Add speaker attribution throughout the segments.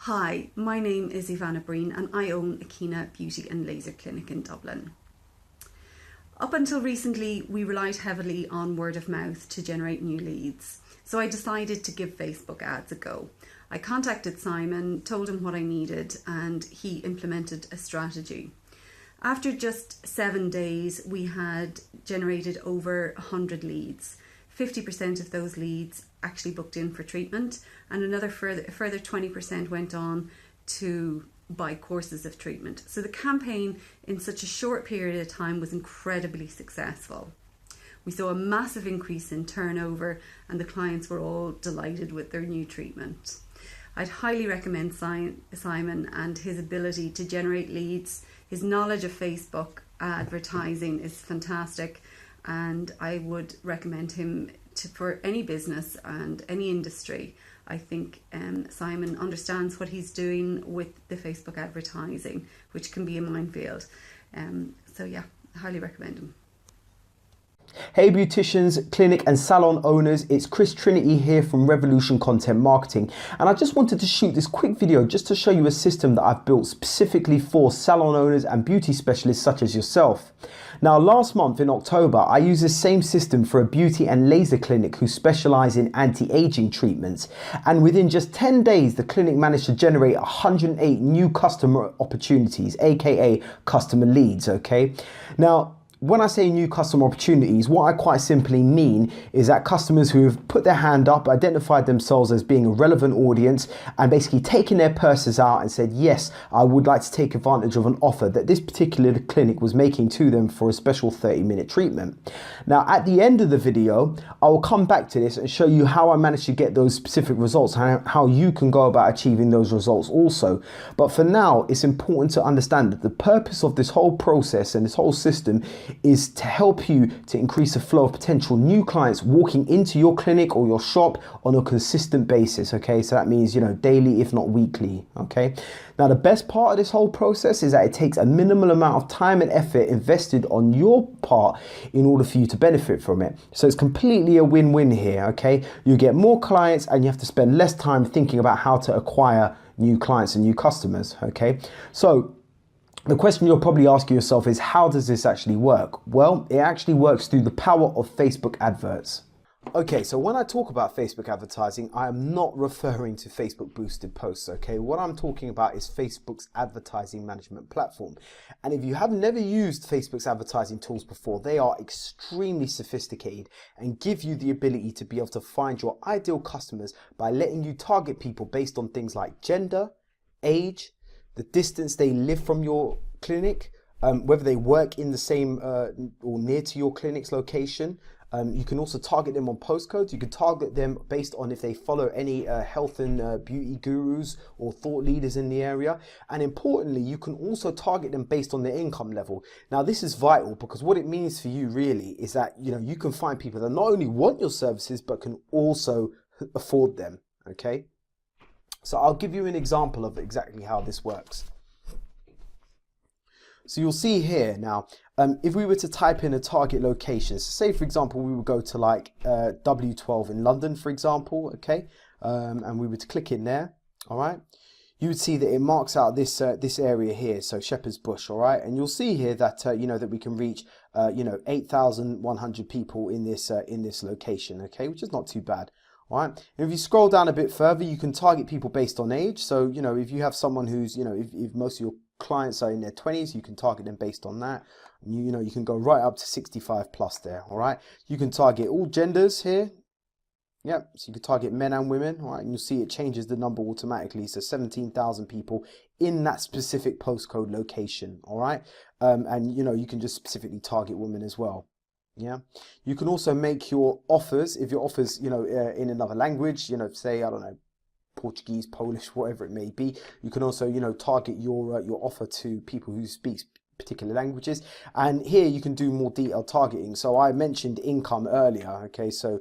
Speaker 1: Hi, my name is Ivana Breen and I own Akina Beauty and Laser Clinic in Dublin. Up until recently, we relied heavily on word of mouth to generate new leads. So I decided to give Facebook ads a go. I contacted Simon, told him what I needed, and he implemented a strategy. After just 7 days, we had generated over 100 leads. 50% of those leads actually booked in for treatment, and another further 20% went on to buy courses of treatment. So the campaign in such a short period of time was incredibly successful. We saw a massive increase in turnover and the clients were all delighted with their new treatment. I'd highly recommend Simon and his ability to generate leads. His knowledge of Facebook advertising is fantastic, and I would recommend him for any business and any industry. I think Simon understands what he's doing with the Facebook advertising, which can be a minefield. So yeah, I highly recommend him.
Speaker 2: Hey beauticians, clinic and salon owners, it's Chris Trinity here from Revolution Content Marketing, and I just wanted to shoot this quick video just to show you a system that I've built specifically for salon owners and beauty specialists such as yourself. Now last month in October, I used the same system for a beauty and laser clinic who specialise in anti-aging treatments, and within just 10 days the clinic managed to generate 108 new customer opportunities, aka customer leads. Okay, now when I say new customer opportunities, what I quite simply mean is that customers who have put their hand up, identified themselves as being a relevant audience, and basically taken their purses out and said, yes, I would like to take advantage of an offer that this particular clinic was making to them for a special 30-minute treatment. Now, at the end of the video, I will come back to this and show you how I managed to get those specific results, how you can go about achieving those results also. But for now, it's important to understand that the purpose of this whole process and this whole system is to help you to increase the flow of potential new clients walking into your clinic or your shop on a consistent basis. Okay, so that means, daily, if not weekly. Okay, now the best part of this whole process is that it takes a minimal amount of time and effort invested on your part in order for you to benefit from it. So it's completely a win-win here. Okay, you get more clients and you have to spend less time thinking about how to acquire new clients and new customers. Okay, so the question you're probably asking yourself is, how does this actually work? Well, it actually works through the power of Facebook adverts. Okay, so when I talk about Facebook advertising, I am not referring to Facebook boosted posts, okay? What I'm talking about is Facebook's advertising management platform. And if you have never used Facebook's advertising tools before, they are extremely sophisticated and give you the ability to be able to find your ideal customers by letting you target people based on things like gender, age, the distance they live from your clinic, whether they work in the same or near to your clinic's location. You can also target them on postcodes. You can target them based on if they follow any health and beauty gurus or thought leaders in the area. And importantly, you can also target them based on their income level. Now, this is vital because what it means for you really is that, you can find people that not only want your services, but can also afford them, okay? So I'll give you an example of exactly how this works. So you'll see here now, if we were to type in a target location, so say for example, we would go to like W12 in London, for example, okay, and we were to click in there, all right, you would see that it marks out this this area here, so Shepherd's Bush, all right, and you'll see here that that we can reach 8,100 people in this location, okay, which is not too bad. Right. And if you scroll down a bit further, you can target people based on age. So, if you have someone who's, if most of your clients are in their 20s, you can target them based on that. You can go right up to 65 plus there. All right. You can target all genders here. Yep. So you can target men and women. All right. And you'll see it changes the number automatically. So 17,000 people in that specific postcode location. All right. And, you can just specifically target women as well. Yeah, you can also make your offers, if your offers, in another language, say, I don't know, Portuguese, Polish, whatever it may be. You can also, target your offer to people who speak particular languages. And here you can do more detailed targeting. So I mentioned income earlier. Okay, so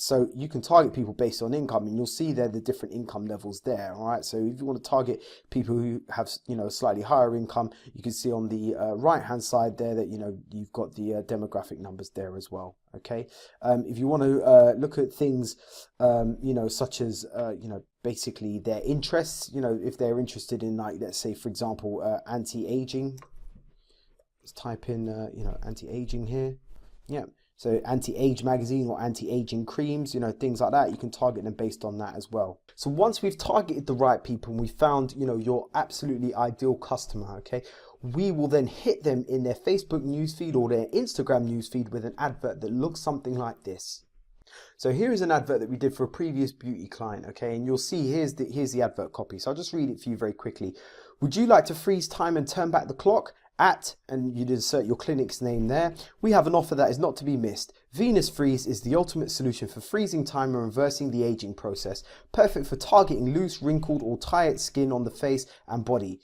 Speaker 2: So you can target people based on income, and you'll see there the different income levels there. All right. So if you want to target people who have, slightly higher income, you can see on the right hand side there that, you've got the demographic numbers there as well. Okay. If you want to look at things, such as, basically their interests, if they're interested in, like, let's say, for example, anti-aging. Let's type in, anti-aging here. Yeah. So anti-age magazine or anti-aging creams, things like that, you can target them based on that as well. So once we've targeted the right people and we found, your absolutely ideal customer, okay, we will then hit them in their Facebook newsfeed or their Instagram newsfeed with an advert that looks something like this. So here is an advert that we did for a previous beauty client, okay, and you'll see here's the advert copy. So I'll just read it for you very quickly. Would you like to freeze time and turn back the clock? And you'd insert your clinic's name there. We have an offer that is not to be missed. Venus Freeze is the ultimate solution for freezing time and reversing the aging process. Perfect for targeting loose, wrinkled or tired skin on the face and body.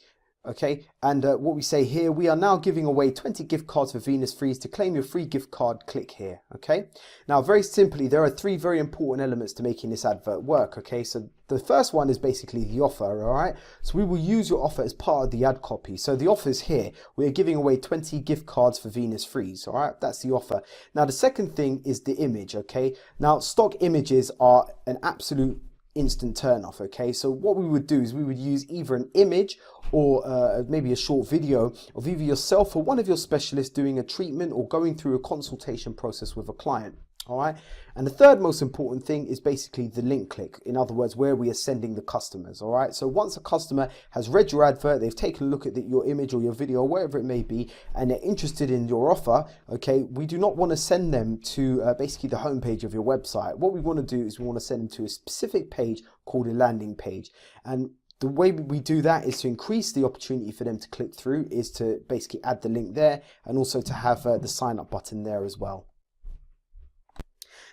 Speaker 2: Okay, and what we say here, we are now giving away 20 gift cards for Venus Freeze. To claim your free gift card, click here. Okay, now very simply, there are 3 very important elements to making this advert work. Okay, so the first one is basically the offer. All right, so we will use your offer as part of the ad copy. So the offer is here. We are giving away 20 gift cards for Venus Freeze. All right, that's the offer. Now the second thing is the image. Okay, now stock images are an absolute instant turn off. Okay, so what we would do is we would use either an image or maybe a short video of either yourself or one of your specialists doing a treatment or going through a consultation process with a client. All right, and the third most important thing is basically the link click. In other words, where we are sending the customers. All right, so once a customer has read your advert, they've taken a look at your image or your video or wherever it may be, and they're interested in your offer, okay, we do not want to send them to basically the homepage of your website. What we want to do is we want to send them to a specific page called a landing page. And the way we do that is to increase the opportunity for them to click through, is to basically add the link there, and also to have the sign up button there as well.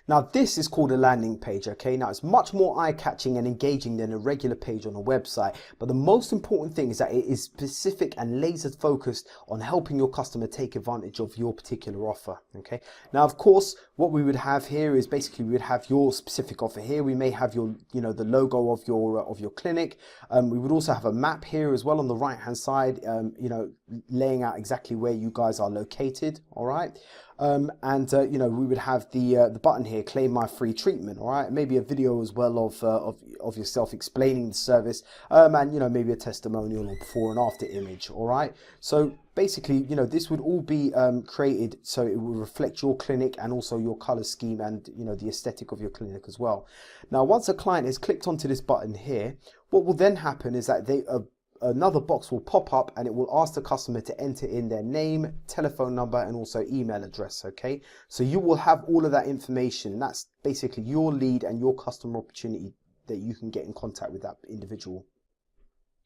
Speaker 2: Now this is called a landing page, okay? Now it's much more eye-catching and engaging than a regular page on a website, but the most important thing is that it is specific and laser focused on helping your customer take advantage of your particular offer, okay? Now of course, what we would have here is basically we would have your specific offer here. We may have your, the logo of your clinic. We would also have a map here as well on the right hand side, laying out exactly where you guys are located, all right? We would have the button here, claim my free treatment, all right? Maybe a video as well of yourself explaining the service, and maybe a testimonial or before and after image, all right? So basically, this would all be created so it will reflect your clinic and also your color scheme and the aesthetic of your clinic as well. Now, once a client has clicked onto this button here, what will then happen is that another box will pop up and it will ask the customer to enter in their name, telephone number, and also email address, okay? So you will have all of that information. That's basically your lead and your customer opportunity that you can get in contact with that individual.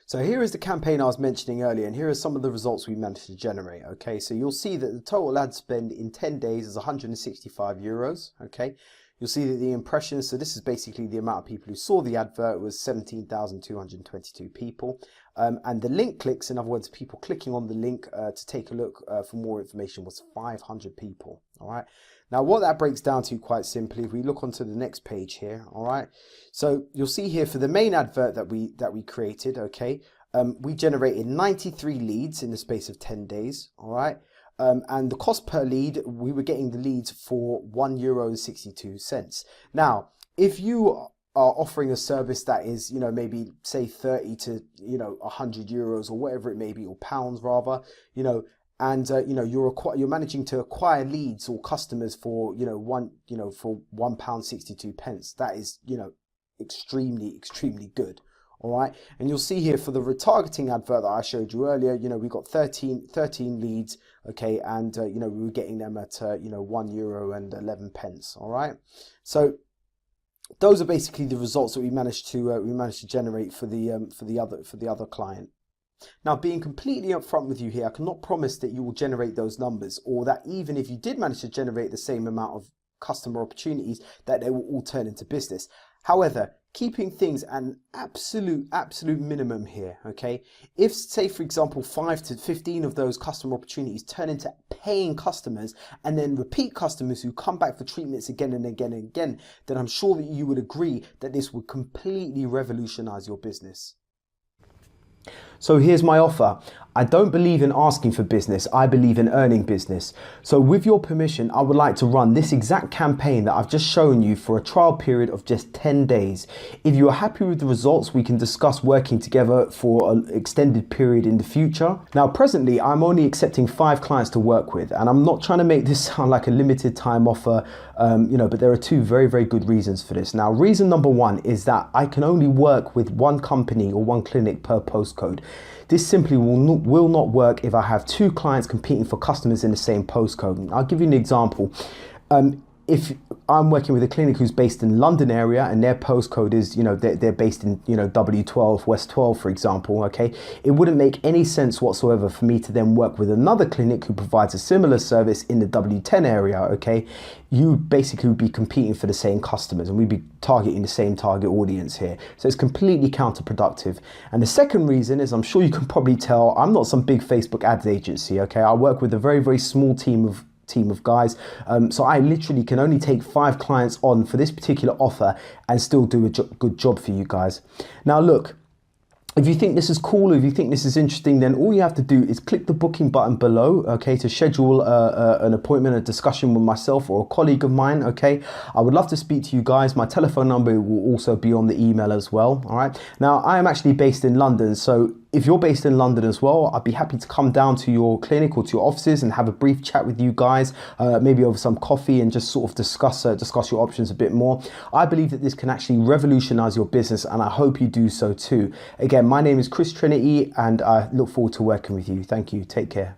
Speaker 2: So here is the campaign I was mentioning earlier, and here are some of the results we managed to generate, okay? So you'll see that the total ad spend in 10 days is 165 euros, okay? You'll see that the impressions, so this is basically the amount of people who saw the advert, was 17,222 people. And the link clicks, in other words, people clicking on the link to take a look for more information, was 500 people, all right? Now, what that breaks down to quite simply, if we look onto the next page here, all right? So you'll see here for the main advert that we created, okay, we generated 93 leads in the space of 10 days, all right? And the cost per lead, we were getting the leads for €1.62. Now, if you are offering a service that is, maybe say 30 to, 100 euros or whatever it may be, or pounds rather, and you're managing to acquire leads or customers for, for £1.62. That is, extremely good. All right, and you'll see here for the retargeting advert that I showed you earlier, we got 13 leads, okay, and we were getting them at €1.11. All right, so those are basically the results that we managed to generate for the other client. Now, being completely upfront with you here, I cannot promise that you will generate those numbers, or that even if you did manage to generate the same amount of customer opportunities, that they will all turn into business. However, keeping things at an absolute minimum here, okay? If, say, for example, 5 to 15 of those customer opportunities turn into paying customers and then repeat customers who come back for treatments again and again and again, then I'm sure that you would agree that this would completely revolutionize your business. So here's my offer. I don't believe in asking for business, I believe in earning business. So with your permission, I would like to run this exact campaign that I've just shown you for a trial period of just 10 days. If you are happy with the results, we can discuss working together for an extended period in the future. Now, presently, I'm only accepting 5 clients to work with, and I'm not trying to make this sound like a limited time offer, but there are 2 very good reasons for this. Now, reason number 1 is that I can only work with 1 company or 1 clinic per postcode. This simply will not work if I have 2 clients competing for customers in the same postcode. I'll give you an example. If I'm working with a clinic who's based in London area and their postcode is, they're based in, W12, West 12, for example, okay, it wouldn't make any sense whatsoever for me to then work with another clinic who provides a similar service in the W10 area, okay? You basically would be competing for the same customers and we'd be targeting the same target audience here. So it's completely counterproductive. And the second reason is, I'm sure you can probably tell, I'm not some big Facebook ads agency, okay? I work with a very small team of guys, so I literally can only take 5 clients on for this particular offer and still do a good job for you guys. Now look, if you think this is cool, if you think this is interesting, then all you have to do is click the booking button below, okay, to schedule an appointment, a discussion with myself or a colleague of mine, okay? I would love to speak to you guys. My telephone number will also be on the email as well, all right? Now, I am actually based in London, so if you're based in London as well, I'd be happy to come down to your clinic or to your offices and have a brief chat with you guys, maybe over some coffee, and just sort of discuss your options a bit more. I believe that this can actually revolutionize your business, and I hope you do so too. Again, my name is Chris Trinity, and I look forward to working with you. Thank you. Take care.